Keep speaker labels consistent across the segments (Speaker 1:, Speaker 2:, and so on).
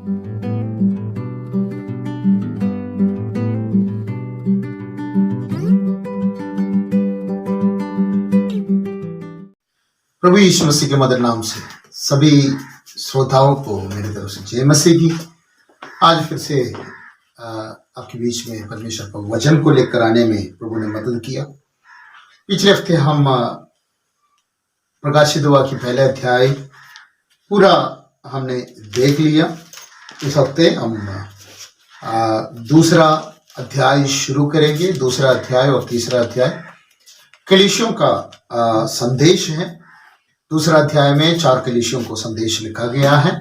Speaker 1: प्रभु यीशु मसीह के मधुर नाम से सभी श्रोताओं को मेरी तरफ से जय मसीह की। आज फिर से आपके बीच में परमेश्वर का वचन को लेकर आने में प्रभु ने मदद किया। पिछले हफ्ते हम प्रकाशित वाक्य पहले अध्याय पूरा हमने देख लिया। इस हफ्ते हम दूसरा अध्याय शुरू करेंगे। दूसरा अध्याय और तीसरा अध्याय कलीसियों का संदेश है। दूसरा अध्याय में 4 कलीसियों को संदेश लिखा गया है।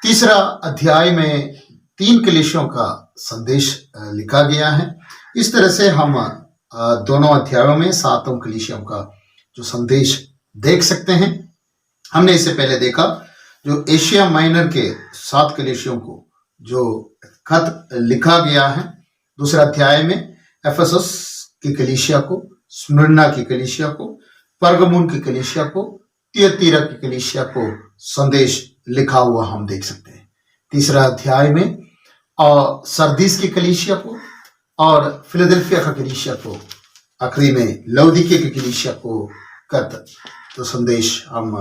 Speaker 1: तीसरा अध्याय में 3 कलीसियों का संदेश लिखा गया है। इस तरह से हम दोनों अध्यायों में 7 कलीसियों का जो संदेश देख सकते हैं। हमने इससे पहले देखा जो एशिया माइनर के 7 कलीसियों को जो खत लिखा गया है। दूसरा अध्याय में एफेसस की कलीसिया को, स्मुर्ना की कलीसिया को, परगमुन की कलीसिया को, तियतीरा की कलीसिया को संदेश लिखा हुआ हम देख सकते हैं। तीसरा अध्याय में और सरदीस की कलीसिया को और फिलाडेल्फिया का कलीसिया को, आखिरी में लौदीके की कलीसिया को खत तो संदेश हम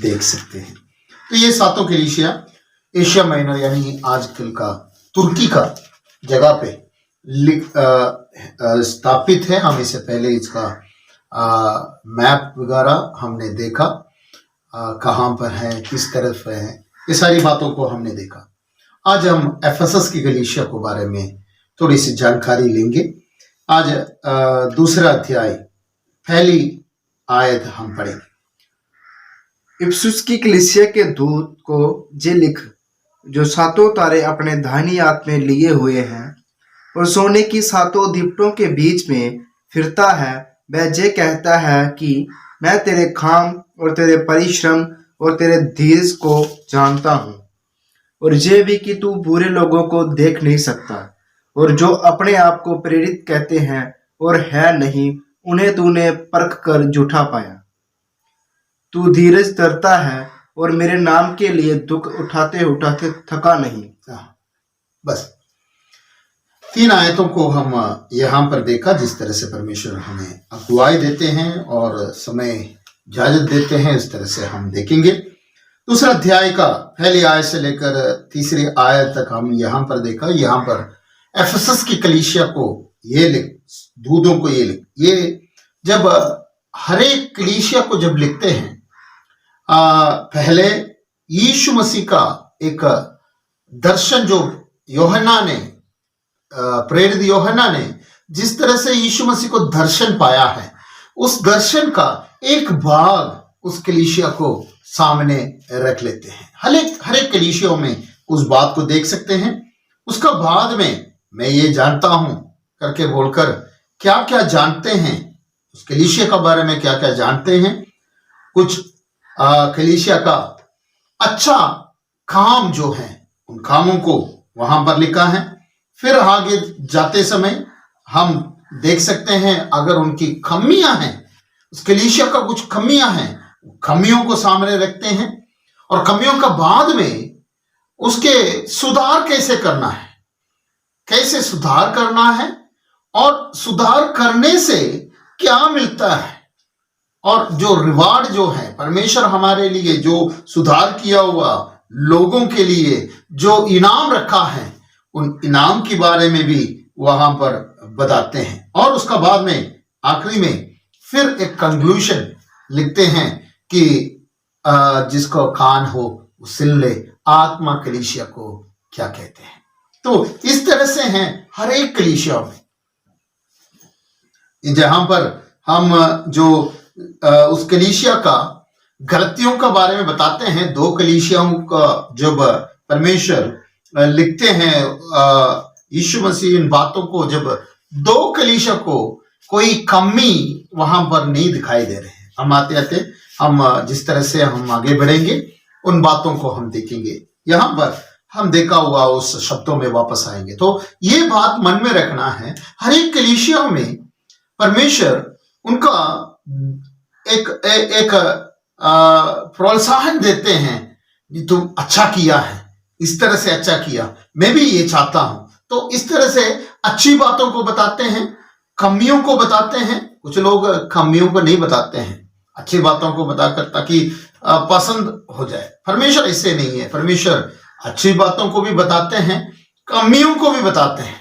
Speaker 1: देख सकते हैं। तो ये 7 कलीसिया एशिया माइनर यानी आजकल का तुर्की का जगह पे स्थापित है। हम इससे पहले इसका मैप वगैरह हमने देखा, कहाँ पर है, किस तरफ है, ये सारी बातों को हमने देखा। आज हम एफेसस की कलीसिया के बारे में थोड़ी सी जानकारी लेंगे। आज दूसरा अध्याय पहली आयत हम पढ़ेंगे।
Speaker 2: इफिसुस की कलीसिया के दूत को जे लिख, जो 7 तारे अपने दाहिनी हाथ में लिए हुए हैं और सोने की 7 दीपटों के बीच में फिरता है, वह जे कहता है कि मैं तेरे काम और तेरे परिश्रम और तेरे धीरज को जानता हूँ, और ये भी कि तू बुरे लोगों को देख नहीं सकता, और जो अपने आप को प्रेरित कहते हैं और है नहीं, उन्हें तूने परख कर झूठा पाया। तू धीरज धरता है और मेरे नाम के लिए दुख उठाते उठाते थका नहीं।
Speaker 1: बस 3 आयतों को हम यहाँ पर देखा। जिस तरह से परमेश्वर हमें अगुवाई देते हैं और समय इजाजत देते हैं, इस तरह से हम देखेंगे। दूसरा अध्याय का पहली आयत से लेकर तीसरी आयत तक हम यहाँ पर देखा। यहाँ पर एफेसस की कलीसिया को ये लिख, दूतों को ये लिख, ये जब हर एक कलीसिया को जब लिखते हैं, पहले यीशु मसीह का एक दर्शन जो यूहन्ना ने, प्रेरित यूहन्ना ने जिस तरह से यीशु मसीह को दर्शन पाया है, उस दर्शन का एक भाग उस कलीसिया को सामने रख लेते हैं। हर एक कलीसियों में उस बात को देख सकते हैं। उसका बाद में मैं ये जानता हूं करके बोलकर क्या क्या जानते हैं, उस कलीसिया के बारे में क्या क्या जानते हैं, कुछ कलीसिया का अच्छा काम जो है उन कामों को वहां पर लिखा है। फिर आगे जाते समय हम देख सकते हैं अगर उनकी कमियां हैं, उस कलीसिया का कुछ कमियां हैं, कमियों को सामने रखते हैं, और कमियों का बाद में उसके सुधार कैसे करना है, कैसे सुधार करना है, और सुधार करने से क्या मिलता है, और जो रिवार्ड जो है परमेश्वर हमारे लिए जो सुधार किया हुआ लोगों के लिए जो इनाम रखा है, उन इनाम के बारे में भी वहां पर बताते हैं। और उसका बाद में आखिरी में फिर एक कंक्लूजन लिखते हैं कि जिसको कान हो वो सुन ले, आत्मा कलीसिया को क्या कहते हैं। तो इस तरह से हैं हर एक कलीसिया में, जहां पर हम जो उस कलीसिया का गलतियों के बारे में बताते हैं। 2 कलीसियाओं का जब परमेश्वर लिखते हैं, यीशु मसीह इन बातों को, जब 2 कलीसिया को कोई कमी वहां पर नहीं दिखाई दे रहे हैं। हम आते आते हम जिस तरह से हम आगे बढ़ेंगे उन बातों को हम देखेंगे। यहाँ पर हम देखा हुआ उस शब्दों में वापस आएंगे। तो ये बात मन में रखना है, हर एक कलीसिया में परमेश्वर उनका एक प्रोत्साहन देते हैं कि तुम अच्छा किया है, इस तरह से अच्छा किया, मैं भी ये चाहता हूं। तो इस तरह से अच्छी बातों को बताते हैं, कमियों को बताते हैं। कुछ लोग कमियों को नहीं बताते हैं, अच्छी बातों को बताकर, ताकि पसंद हो जाए। परमेश्वर इससे नहीं है। परमेश्वर अच्छी बातों को भी बताते हैं, कमियों को भी बताते हैं,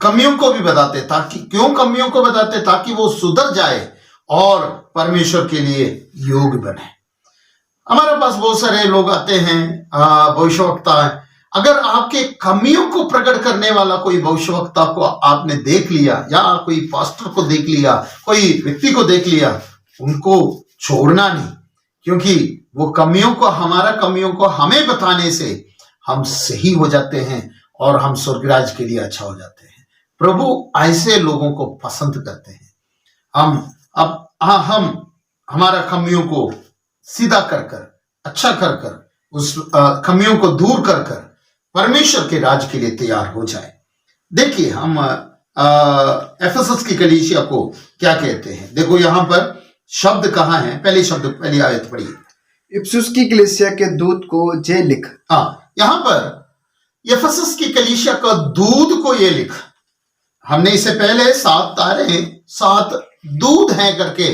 Speaker 1: कमियों को भी बताते हैं। ताकि क्यों कमियों को बताते हैं? ताकि वो सुधर जाए और परमेश्वर के लिए योग्य बने। हमारे पास बहुत सारे लोग आते हैं, भविष्यवक्ता है। अगर आपके कमियों को प्रकट करने वाला कोई भविष्यवक्ता को आपने देख लिया, या कोई पास्टर को देख लिया, कोई व्यक्ति को देख लिया, उनको छोड़ना नहीं, क्योंकि वो कमियों को, हमारा कमियों को हमें बताने से हम सही हो जाते हैं और हम स्वर्गराज के लिए अच्छा हो जाते हैं। प्रभु ऐसे लोगों को पसंद करते हैं। हम हमारा कमियों को सीधा कर कर, अच्छा कर कर, उस कमियों को दूर कर कर परमेश्वर के राज के लिए तैयार हो जाए। देखिए हम एफेसस की कलीसिया को क्या कहते हैं। देखो यहां पर शब्द कहाँ है, पहली आयत पढ़िए।
Speaker 2: इफिसुस की कलीसिया के दूत को जे लिख।
Speaker 1: हाँ, यहां पर एफेसस की कलीसिया का दूत को ये लिख। हमने इससे पहले 7 तारे 7 दूध हैं करके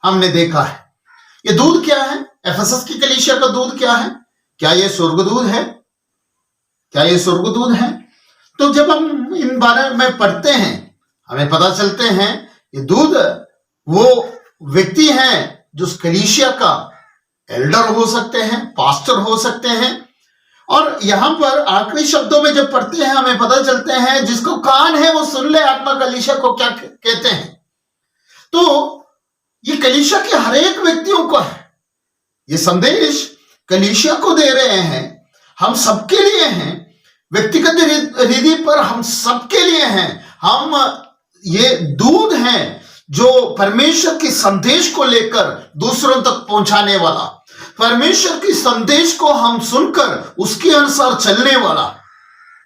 Speaker 1: हमने देखा है। ये दूध क्या है? एफेसस की कलीसिया का दूध क्या है? क्या ये स्वर्गदूत है? क्या ये स्वर्गदूत है? तो जब हम इन बारे में पढ़ते हैं, हमें पता चलते हैं ये दूध वो व्यक्ति हैं जो कलीसिया का एल्डर हो सकते हैं, पास्टर हो सकते हैं। और यहां पर आखिरी शब्दों में जब पढ़ते हैं, हमें पता चलते हैं जिसको कान है वो सुन ले, आत्मा कलीसिया को क्या कहते हैं। तो ये कलीसिया के हर एक व्यक्तियों को है। ये संदेश कलीसिया को दे रहे हैं, हम सबके लिए हैं, व्यक्तिगत रीति पर हम सबके लिए हैं। हम ये दूध हैं जो परमेश्वर के संदेश को लेकर दूसरों तक पहुंचाने वाला, परमेश्वर के संदेश को हम सुनकर उसके अनुसार चलने वाला,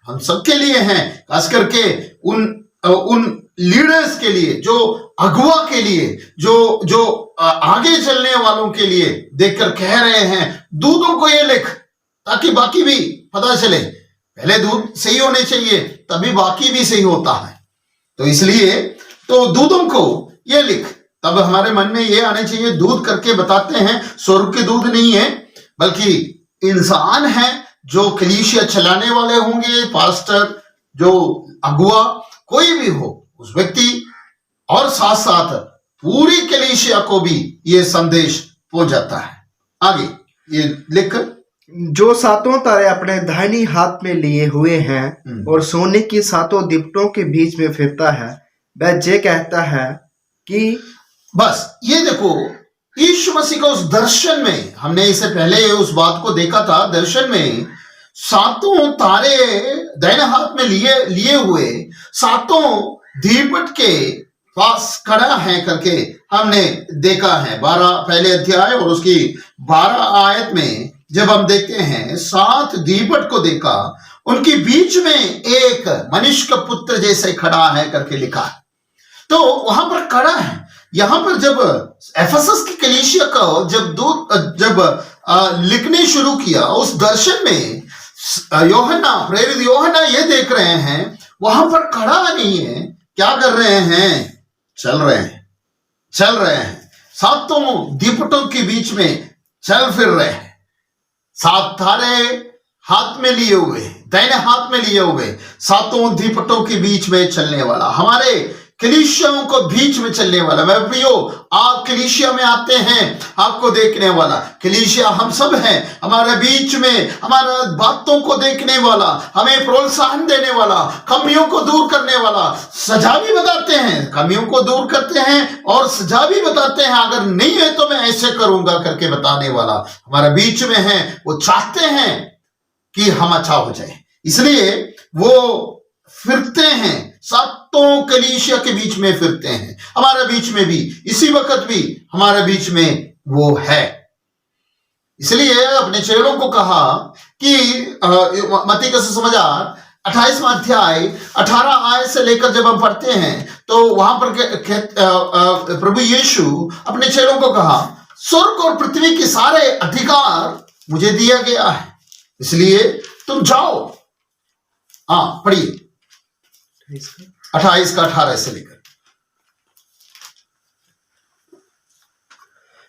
Speaker 1: हम सबके लिए हैं। खास करके उन लीडर्स के लिए, जो अगुवा के लिए, जो आगे चलने वालों के लिए देखकर कह रहे हैं दूधों को ये लिख, ताकि बाकी भी पता चले। पहले दूध सही होने चाहिए, तभी बाकी भी सही होता है। तो इसलिए तो दूधों को ये लिख, तब हमारे मन में ये आने चाहिए, दूध करके बताते हैं स्वर्ग के दूध नहीं है, बल्कि इंसान है जो कलीसिया चलाने वाले होंगे, पास्टर, जो अगुआ, कोई भी हो उस व्यक्ति, और साथ साथ पूरी कलीसिया को भी ये संदेश पहुंच जाता है। आगे ये लिख,
Speaker 2: जो 7 तारे अपने दाहिनी हाथ में लिए हुए हैं और सोने की 7 दीपटों के बीच में फिरता है, वह जे कहता है कि।
Speaker 1: बस ये देखो, यीशु मसीह का उस दर्शन में, हमने इससे पहले उस बात को देखा था, दर्शन में 7 तारे दाहिने हाथ में लिए हुए 7 दीपट के पास खड़ा है करके हमने देखा है। 12 पहले अध्याय और उसकी 12 आयत में जब हम देखते हैं 7 दीपट को देखा, उनके बीच में एक मनुष्य का पुत्र जैसे खड़ा है करके लिखा है। तो वहां पर खड़ा है। यहां पर जब एफेसस की कलीसिया का जब लिखने शुरू किया, उस दर्शन में प्रेरित यूहन्ना ये देख रहे हैं, वहां पर खड़ा नहीं है, क्या कर रहे हैं? चल रहे हैं 7 दीपटों के बीच में चल फिर रहे हैं। 7 तारे हाथ में लिए हुए, दाहिने हाथ में लिए हुए, 7 दीपटों के बीच में चलने वाला, हमारे कलीसियाओं को बीच में चलने वाला। मैं प्रियो, आप कलीसिया में आते हैं, आपको देखने वाला, कलीसिया हम सब हैं, हमारे बीच में हमारा बातों को देखने वाला, हमें प्रोत्साहन देने वाला, कमियों को दूर करने वाला, सजा भी बताते हैं, कमियों को दूर करते हैं और सजा भी बताते हैं, अगर नहीं है तो मैं ऐसे करूंगा करके बताने वाला हमारे बीच में है। वो चाहते हैं कि हम अच्छा हो जाए, इसलिए वो फिरते हैं, 7 कलीसिया के बीच में फिरते हैं, हमारे बीच में भी, इसी वक्त भी हमारे बीच में वो है। इसलिए अपने चेलों को कहा कि मत्ती का सुसमाचार 28वां अध्याय 18 आयत से लेकर जब हम पढ़ते हैं, तो वहां पर प्रभु यीशु अपने चेलों को कहा, स्वर्ग और पृथ्वी के सारे अधिकार मुझे दिया गया है, इसलिए तुम जाओ। हाँ पढ़िए 28 का 18 से लेकर।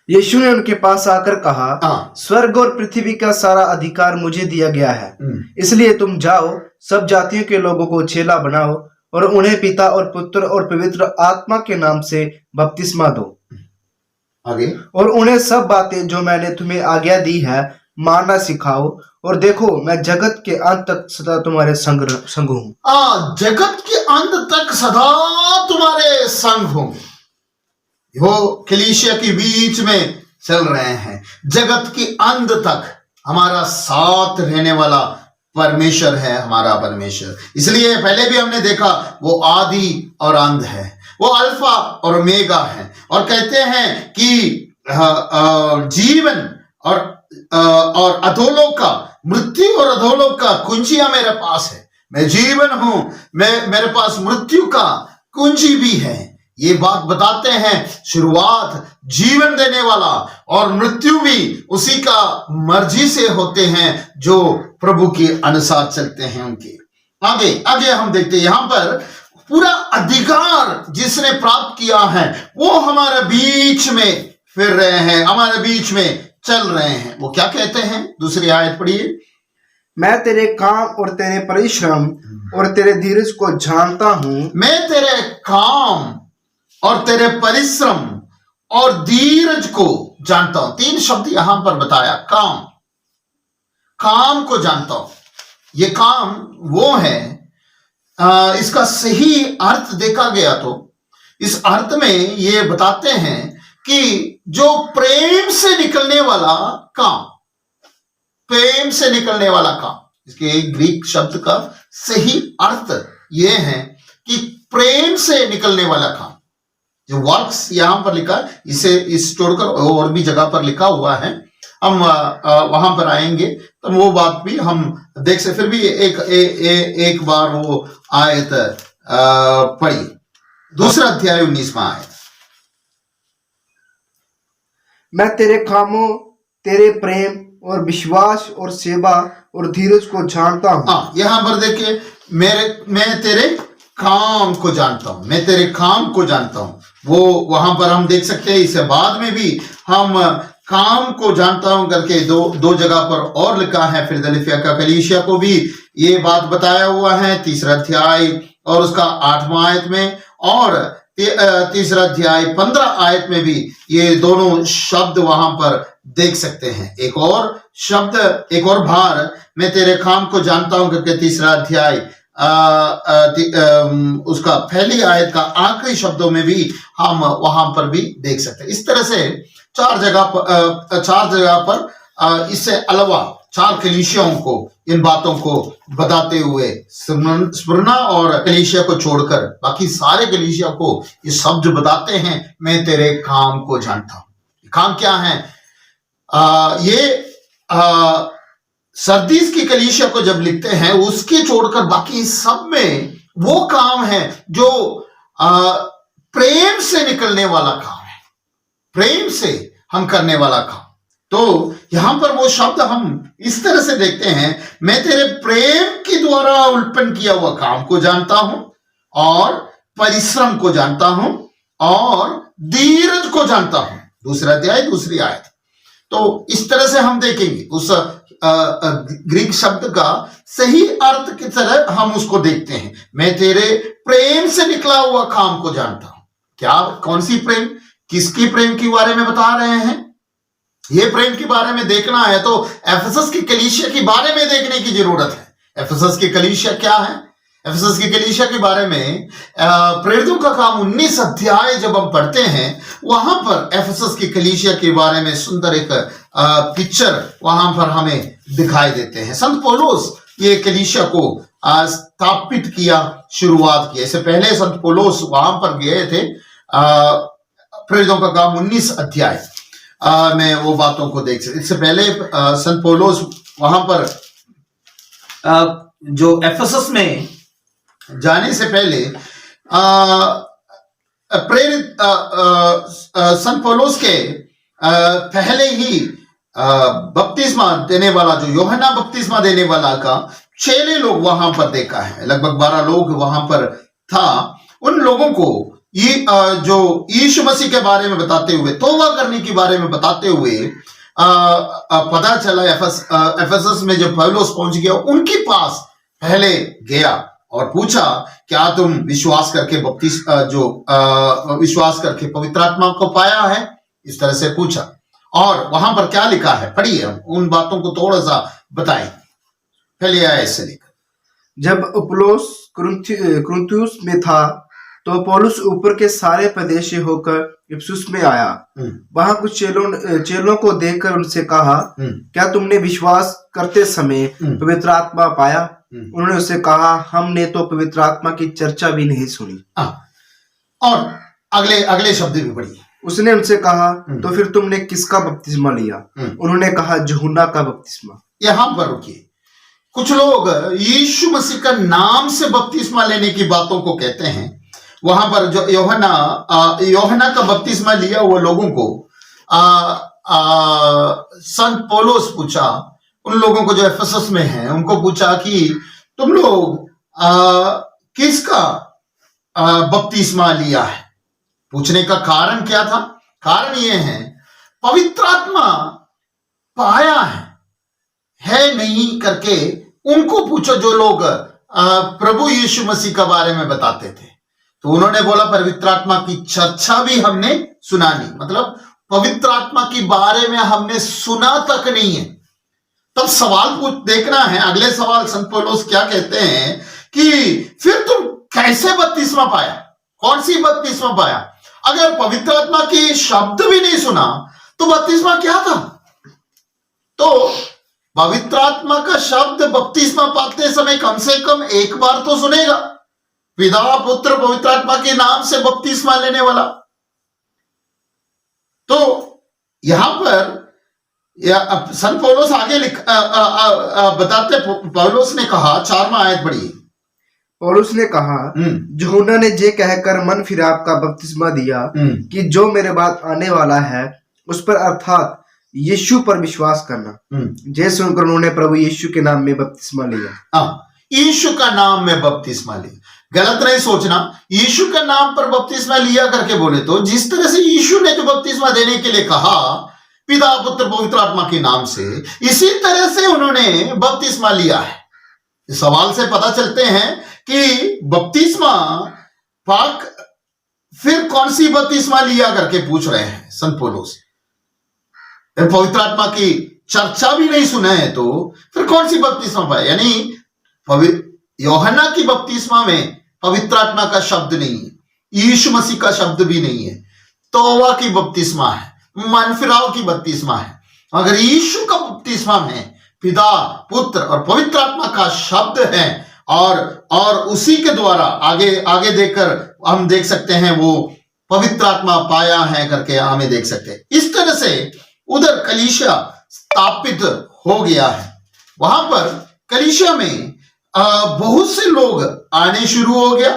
Speaker 2: यीशु ने उनके पास आकर कहा,
Speaker 1: हाँ।
Speaker 2: स्वर्ग और पृथ्वी का सारा अधिकार मुझे दिया गया है, इसलिए तुम जाओ, सब जातियों के लोगों को चेला बनाओ और उन्हें पिता और पुत्र और पवित्र आत्मा के नाम से बपतिस्मा दो।
Speaker 1: आगे।
Speaker 2: और उन्हें सब बातें जो मैंने तुम्हें आज्ञा दी है मानना सिखाओ, और देखो मैं जगत के अंत तक सदा तुम्हारे संग हूँ।
Speaker 1: जगत के अंत तक सदा तुम्हारे संग होंगे। वो कलीसिया के बीच में चल रहे हैं। जगत के अंत तक हमारा साथ रहने वाला परमेश्वर है, हमारा परमेश्वर। इसलिए पहले भी हमने देखा वो आदि और अंत है, वो अल्फा और ओमेगा है। और कहते हैं कि जीवन और अधोलोक का, मृत्यु और अधोलोक का कुंजिया मेरे पास है। मैं जीवन हूं, मेरे पास मृत्यु का कुंजी भी है। ये बात बताते हैं शुरुआत जीवन देने वाला और मृत्यु भी उसी का मर्जी से होते हैं जो प्रभु के अनुसार चलते हैं उनके। आगे हम देखते हैं यहां पर पूरा अधिकार जिसने प्राप्त किया है वो हमारे बीच में फिर रहे हैं, हमारे बीच में चल रहे हैं। वो क्या कहते हैं? दूसरी आयत पढ़िए।
Speaker 2: मैं तेरे काम और तेरे परिश्रम और तेरे धीरज को जानता हूं।
Speaker 1: मैं तेरे काम और तेरे परिश्रम और धीरज को जानता हूं। 3 शब्द यहां पर बताया। काम को जानता हूं। ये काम वो है, इसका सही अर्थ देखा गया तो इस अर्थ में ये बताते हैं कि जो प्रेम से निकलने वाला काम, प्रेम से निकलने वाला काम, इसके ग्रीक शब्द का सही अर्थ ये है कि प्रेम से निकलने वाला काम। जो वर्क्स यहां पर लिखा, इस छोड़कर और भी जगह पर लिखा हुआ है, हम वहां पर आएंगे तो वो बात भी हम देख से। फिर भी एक बार वो आयत पढ़ी, दूसरा अध्याय 19वां आयत।
Speaker 2: मैं तेरे कामों, तेरे प्रेम और विश्वास और सेवा और धीरज को जानता हूं।
Speaker 1: हाँ, यहां पर देखिए, मैं तेरे काम को जानता हूं, मैं तेरे काम को जानता हूं। वो वहां पर हम देख सकते हैं। इसे बाद में भी हम काम को जानता हूं करके दो जगह पर और लिखा है। फिलदेल्फिया का कलीसिया को भी ये बात बताया हुआ है, 3रा अध्याय और उसका 8वां आयत में, और 3रा अध्याय 15 आयत में भी ये दोनों शब्द वहां पर देख सकते हैं। एक और शब्द, एक और भार, मैं तेरे काम को जानता हूं करके 3रा अध्याय उसका पहली आयत का आखिरी शब्दों में भी हम वहां पर भी देख सकते हैं। इस तरह से 4 जगह पर इससे अलावा 4 कलीसियाओं को इन बातों को बताते हुए स्मुरना और कलीसिया को छोड़कर बाकी सारे कलीसिया को ये शब्द बताते हैं, मैं तेरे काम को जानता हूं। काम क्या है? ये सरदीस की कलीसिया को जब लिखते हैं, उसके छोड़कर बाकी सब में वो काम है जो प्रेम से निकलने वाला काम है, प्रेम से हम करने वाला काम। तो यहां पर वो शब्द हम इस तरह से देखते हैं, मैं तेरे प्रेम के द्वारा उत्पन्न किया हुआ काम को जानता हूं और परिश्रम को जानता हूं और धीरज को जानता हूं। 2रा अध्याय 2री आयत। तो इस तरह से हम देखेंगे उस ग्रीक शब्द का सही अर्थ की तरह हम उसको देखते हैं। मैं तेरे प्रेम से निकला हुआ काम को जानता हूं। क्या, कौन सी प्रेम, किसकी प्रेम के बारे में बता रहे हैं? ये प्रेम के बारे में देखना है तो एफेसस की कलीसिया के बारे में देखने की जरूरत है। एफेसस की कलीसिया क्या है? एफेसस की कलीसिया के बारे में प्रेरितों का काम 19 अध्याय जब हम पढ़ते हैं, वहां पर एफेसस की कलीसिया के बारे में सुंदर एक पिक्चर वहां पर हमें दिखाई देते हैं। संत पौलुस ये कलीसिया को स्थापित किया, शुरुआत किया। इससे पहले संत पौलुस वहां पर गए थे। प्रेरितों का काम 19 अध्याय में वो बातों को देख सकते। इससे पहले संत पौलुस वहां पर जो एफेसस में जाने से पहले प्रेरित संत पौलुस के पहले ही बपतिस्मा देने वाला, जो यूहन्ना बपतिस्मा देने वाला का चेले लोग वहां पर देखा है, लगभग 12 लोग वहां पर था। उन लोगों को ये जो यीशु मसीह के बारे में बताते हुए, तौबा करने के बारे में बताते हुए पता चला। एफेसस में जब पौलुस पहुंच गया, उनके पास पहले गया और पूछा, क्या तुम विश्वास करके विश्वास करके पवित्र आत्मा को पाया है? इस तरह से पूछा। और वहां पर क्या लिखा है, पढ़िए, हम उन बातों को थोड़ा सा बताएं। पहले आया इससे लेकर,
Speaker 2: जब अपुल्लोस कुरिन्थुस में था तो पौलुस ऊपर के सारे प्रदेश से होकर इफिसुस में आया। वहां कुछ चेलों को देखकर उनसे कहा, क्या तुमने विश्वास करते समय पवित्र आत्मा पाया? उन्होंने उससे कहा, हमने तो पवित्र आत्मा की चर्चा भी नहीं सुनी।
Speaker 1: और अगले शब्द भी पढ़िए।
Speaker 2: उसने उनसे कहा, तो फिर तुमने किसका बपतिस्मा लिया? उन्होंने कहा, यूहन्ना का बपतिस्मा।
Speaker 1: यहां पर रुकिए। कुछ लोग यीशु मसीह का नाम से बपतिस्मा लेने की बातों को कहते हैं। वहां पर जो यूहन्ना का बपतिस्मा लिया हुआ लोगों को संत पौलुस पूछा, उन लोगों को जो एफेसस में हैं, उनको पूछा कि तुम लोग किसका बपतिस्मा लिया है? पूछने का कारण क्या था? कारण यह है, पवित्र आत्मा पाया है नहीं करके उनको पूछो, जो लोग प्रभु यीशु मसीह के बारे में बताते थे। तो उन्होंने बोला, पवित्र आत्मा की चर्चा भी हमने सुना नहीं, मतलब पवित्र आत्मा के बारे में हमने सुना तक नहीं है। तब सवाल देखना है, अगले सवाल संत पौलुस क्या कहते हैं कि फिर तुम कैसे बपतिस्मा पाया? कौन सी बपतिस्मा पाया? अगर पवित्र आत्मा की शब्द भी नहीं सुना तो बपतिस्मा क्या था? तो पवित्र आत्मा का शब्द बपतिस्मा पाते समय कम से कम एक बार तो सुनेगा, पिता पुत्र पवित्र आत्मा के नाम से बपतिस्मा लेने वाला। तो यहां पर संत पौलुस आगे बताते, पौलुस ने कहा, 4वां आयत पढ़िए।
Speaker 2: पौलुस ने कहा, यूहन्ना ने जे कहकर मन फिराव का बपतिस्मा दिया कि जो मेरे बाद आने वाला है उस पर, अर्थात यीशु पर विश्वास करना। जे सुनकर उन्होंने प्रभु यीशु के नाम में बपतिस्मा लिया।
Speaker 1: यीशु का नाम में बपतिस्मा लिया। गलत नहीं सोचना, यीशु का नाम पर बपतिस्मा लिया करके बोले तो, जिस तरह से यीशु ने जो बपतिस्मा देने के लिए कहा पिता पुत्र पवित्र आत्मा के नाम से, इसी तरह से उन्होंने बपतिस्मा लिया है। इस सवाल से पता चलते हैं कि बपतिस्मा पाक, फिर कौन सी बपतिस्मा लिया करके पूछ रहे हैं संत पौलुस। पवित्र आत्मा की चर्चा भी नहीं सुना है तो फिर कौन सी बपतिस्मा पाए? यानी यूहन्ना की बपतिस्मा में पवित्र आत्मा का शब्द नहीं है, यीशु मसीह का शब्द भी नहीं है, तौबा की बपतिस्मा है, मन फिराव की बपतिस्मा है। अगर यीशु का बपतिस्मा में पिता पुत्र और पवित्र आत्मा का शब्द है, और उसी के द्वारा आगे देखकर हम देख सकते हैं वो पवित्र आत्मा पाया है करके हमें देख सकते हैं। इस तरह से उधर कलीसिया स्थापित हो गया है। वहां पर कलीसिया में बहुत से लोग आने शुरू हो गया,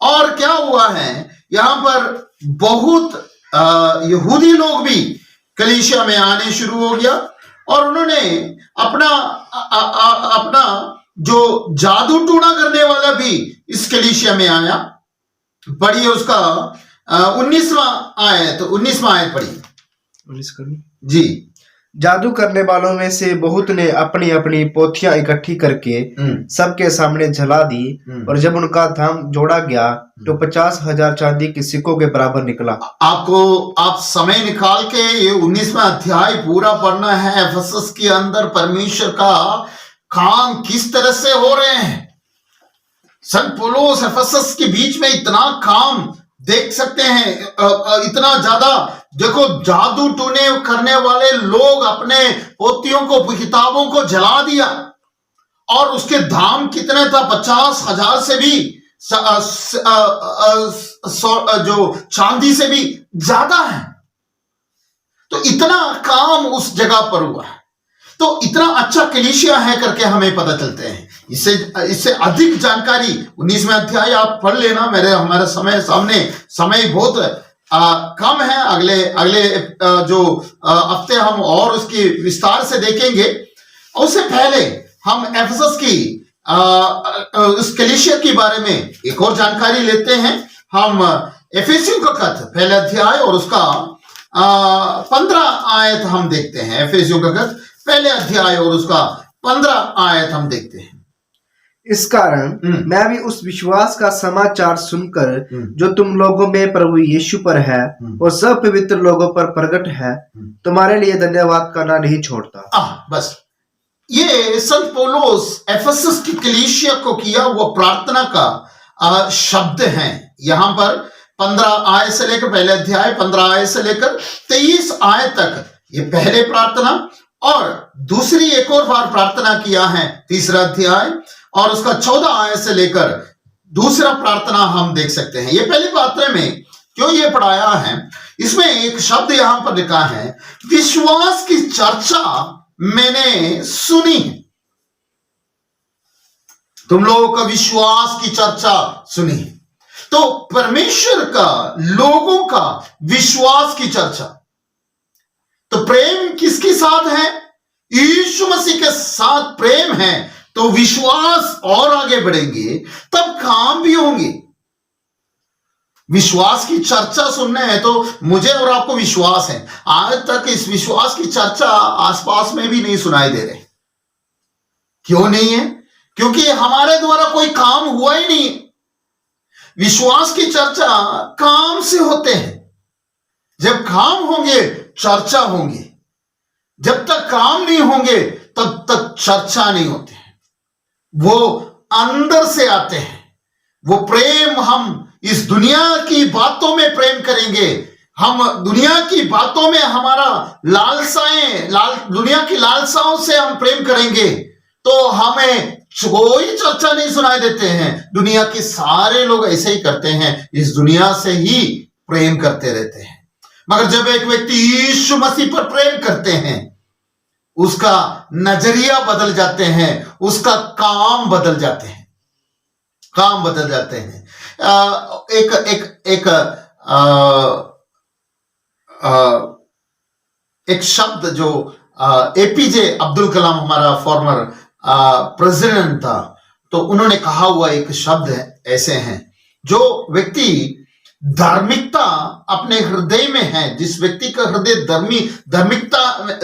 Speaker 1: और क्या हुआ है, यहां पर बहुत यहूदी लोग भी कलीसिया में आने शुरू हो गया, और उन्होंने अपना जो जादू टूना करने वाला भी इस कलीसिया में आया। पढ़िए उसका 19वां आयत पढ़िए।
Speaker 2: 19
Speaker 1: जी।
Speaker 2: जादू करने वालों में से बहुत ने अपनी अपनी पोथियां इकट्ठी करके सबके सामने जला दी, और जब उनका दाम जोड़ा गया तो 50,000 चांदी के सिक्कों के बराबर निकला।
Speaker 1: आप समय निकाल के ये 19वां अध्याय पूरा पढ़ना है। एफेसस के अंदर परमेश्वर का काम किस तरह से हो रहे हैं। संत पौलुस एफेसस के बीच में इतना काम देख सकते हैं, इतना ज्यादा। देखो, जादू टूने करने वाले लोग अपने पोतियों को, किताबों को जला दिया, और उसके दाम कितने था? 50,000 से भी जो चांदी से भी ज्यादा है। तो इतना काम उस जगह पर हुआ है। तो इतना अच्छा कलीसिया है करके हमें पता चलते हैं। इससे अधिक जानकारी 19वें अध्याय आप पढ़ लेना। हमारे समय बहुत कम है। अगले अगले जो हफ्ते हम और उसकी विस्तार से देखेंगे। उससे पहले हम एफेसस की उस कलीसिया के बारे में एक और जानकारी लेते हैं। हम एफेसियों का खत पहले अध्याय और उसका 15 आयत हम देखते हैं। एफेसियों का खत पहले अध्याय और उसका 15 आयत हम देखते हैं।
Speaker 2: इस कारण मैं भी उस विश्वास का समाचार सुनकर जो तुम लोगों में प्रभु यीशु पर है और सब पवित्र लोगों पर प्रकट है, तुम्हारे लिए धन्यवाद करना नहीं छोड़ता।
Speaker 1: बस ये संत पौलुस एफेसस की कलीसिया को किया वो प्रार्थना का शब्द है। यहां पर 15 आयत से लेकर पहले अध्याय 15 आयत से लेकर 23 आयत तक ये पहले प्रार्थना, और दूसरी एक और बार प्रार्थना किया है तीसरा अध्याय और उसका 14 आयत से लेकर दूसरा प्रार्थना हम देख सकते हैं। ये पहली प्रार्थना में क्यों ये पढ़ाया है, इसमें एक शब्द यहां पर लिखा है, विश्वास की चर्चा मैंने सुनी है। तुम लोगों का विश्वास की चर्चा सुनी है। तो परमेश्वर का लोगों का विश्वास की चर्चा, तो प्रेम किसके साथ है? यीशु मसीह के साथ प्रेम है। तो विश्वास और आगे बढ़ेंगे, तब काम भी होंगे। विश्वास की चर्चा सुनने है तो मुझे और आपको विश्वास है। आज तक इस विश्वास की चर्चा आसपास में भी नहीं सुनाई दे रहे। क्यों नहीं है? क्योंकि हमारे द्वारा कोई काम हुआ ही नहीं। विश्वास की चर्चा काम से होते हैं। जब काम होंगे चर्चा होंगे। जब तक काम नहीं होंगे तब तक चर्चा नहीं होते हैं। वो अंदर से आते हैं। वो प्रेम, हम इस दुनिया की बातों में प्रेम करेंगे। हम दुनिया की बातों में हमारा दुनिया की लालसाओं से हम प्रेम करेंगे तो हमें कोई चर्चा नहीं सुनाई देते हैं। दुनिया के सारे लोग ऐसे ही करते हैं, इस दुनिया से ही प्रेम करते रहते हैं। मगर जब एक व्यक्ति यीशु मसीह पर प्रेम करते हैं, उसका नजरिया बदल जाते हैं, उसका काम बदल जाते हैं, काम बदल जाते हैं। एक शब्द जो एपीजे अब्दुल कलाम हमारा फॉर्मर प्रेसिडेंट था, तो उन्होंने कहा हुआ एक शब्द ऐसे हैं, जो व्यक्ति धार्मिकता अपने हृदय में है, जिस व्यक्ति का हृदय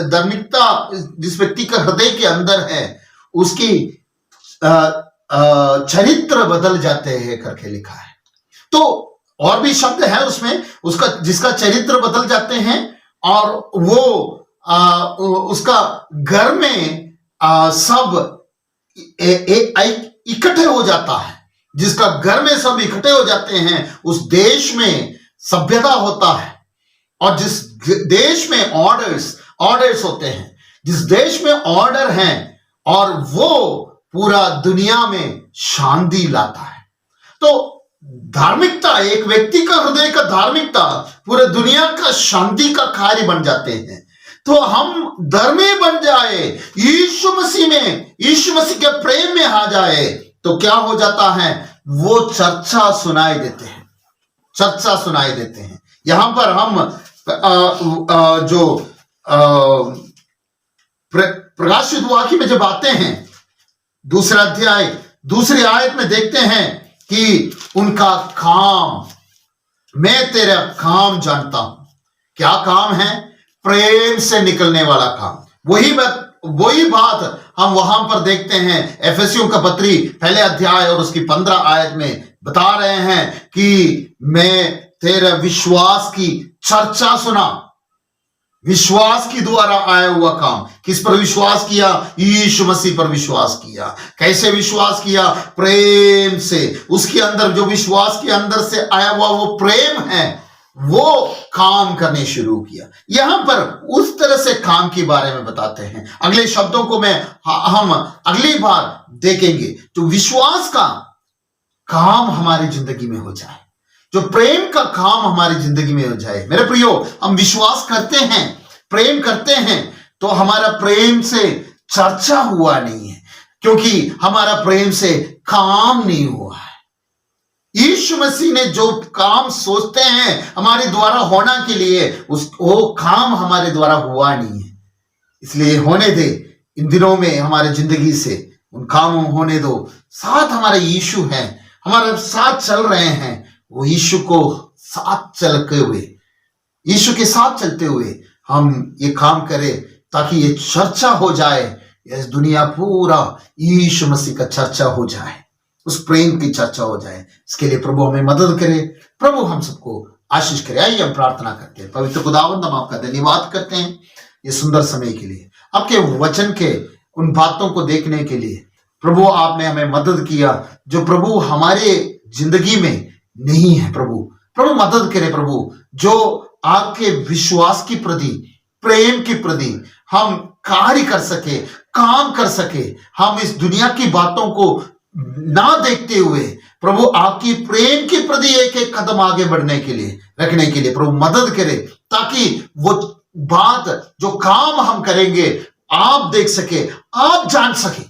Speaker 1: धार्मिकता जिस व्यक्ति का हृदय के अंदर है, उसकी चरित्र बदल जाते हैं करके लिखा है। तो और भी शब्द है उसमें, उसका जिसका चरित्र बदल जाते हैं और वो उसका घर में सब इकट्ठे हो जाता है। जिसका घर में सब इकट्ठे हो जाते हैं, उस देश में सभ्यता होता है। और जिस देश में ऑर्डर्स होते हैं, जिस देश में ऑर्डर हैं, और वो पूरा दुनिया में शांति लाता है। तो धार्मिकता, एक व्यक्ति का हृदय का धार्मिकता पूरे दुनिया का शांति का कार्य बन जाते हैं। तो हम धर्मी बन जाए, यीशु मसीह के प्रेम में आ जाए, तो क्या हो जाता है? वो चर्चा सुनाई देते हैं, चर्चा सुनाई देते हैं। यहां पर हम जो प्रकाशित वाक्य में जब आते हैं, दूसरा अध्याय दूसरी आयत में देखते हैं कि उनका काम, मैं तेरा काम जानता हूं। क्या काम है? प्रेम से निकलने वाला काम। वही बात हम वहां पर देखते हैं। एफेसियों का पत्री पहले अध्याय और उसकी 15 आयत में बता रहे हैं कि मैं तेरे विश्वास की चर्चा सुना। विश्वास के द्वारा आया हुआ काम। किस पर विश्वास किया? यीशु मसीह पर विश्वास किया। कैसे विश्वास किया? प्रेम से। उसके अंदर जो विश्वास के अंदर से आया हुआ वो प्रेम है, वो काम करने शुरू किया। यहां पर उस तरह से काम के बारे में बताते हैं। अगले शब्दों को हम अगली बार देखेंगे। तो विश्वास का काम हमारी जिंदगी में हो जाए, जो प्रेम का काम हमारी जिंदगी में हो जाए। मेरे प्रियो, हम विश्वास करते हैं, प्रेम करते हैं, तो हमारा प्रेम से चर्चा हुआ नहीं है, क्योंकि हमारा प्रेम से काम नहीं हुआ है। यीशु मसीह ने जो काम सोचते हैं हमारे द्वारा होना के लिए, वो काम हमारे द्वारा हुआ नहीं है। इसलिए होने दे, इन दिनों में हमारे जिंदगी से उन कामों होने दो। साथ हमारा यीशु है, हमारे साथ चल रहे हैं। वो यीशु को साथ चलते हुए, यीशु के साथ चलते हुए हम ये काम करें, ताकि ये चर्चा हो जाए, इस दुनिया पूरा यीशु मसीह का चर्चा हो जाए, उस प्रेम की चर्चा हो जाए। इसके लिए प्रभु हमें मदद करे, प्रभु हम सबको आशीष करे। आइए हम प्रार्थना करते हैं। पवित्र खुदावंद, हम आपका धन्यवाद करते हैं ये सुंदर समय के लिए, आपके वचन के उन बातों को देखने के लिए। प्रभु आपने हमें मदद किया जो प्रभु हमारे जिंदगी में नहीं है। प्रभु मदद करे प्रभु, जो आपके विश्वास की प्रति, प्रेम की प्रति हम कार्य कर सके, काम कर सके। हम इस दुनिया की बातों को ना देखते हुए प्रभु आपकी प्रेम के प्रति एक एक कदम आगे बढ़ने के लिए, रखने के लिए प्रभु मदद करे, ताकि वो बात, जो काम हम करेंगे, आप देख सके, आप जान सके।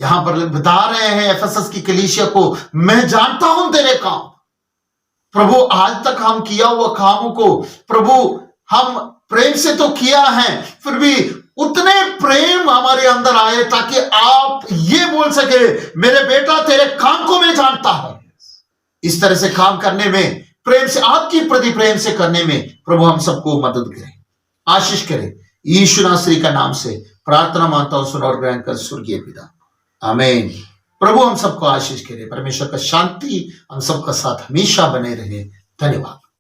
Speaker 1: यहां पर बता रहे हैं एफेसस की कलीसिया को, मैं जानता हूं तेरे काम। प्रभु आज तक हम किया हुआ कामों को प्रभु हम प्रेम से तो किया है, फिर भी उतने प्रेम हमारे अंदर आए ताकि आप ये बोल सके, मेरे बेटा तेरे काम को मैं जानता हूं। इस तरह से काम करने में, प्रेम से, आपकी प्रति प्रेम से करने में प्रभु हम सबको मदद करें, आशीष करें। यीशु नासरी का नाम से प्रार्थना मांगता हूं, सुन और ग्रहण कर स्वर्गीय पिता, आमीन। प्रभु हम सबको आशीष करे। परमेश्वर का शांति हम सबका साथ हमेशा बने रहे। धन्यवाद।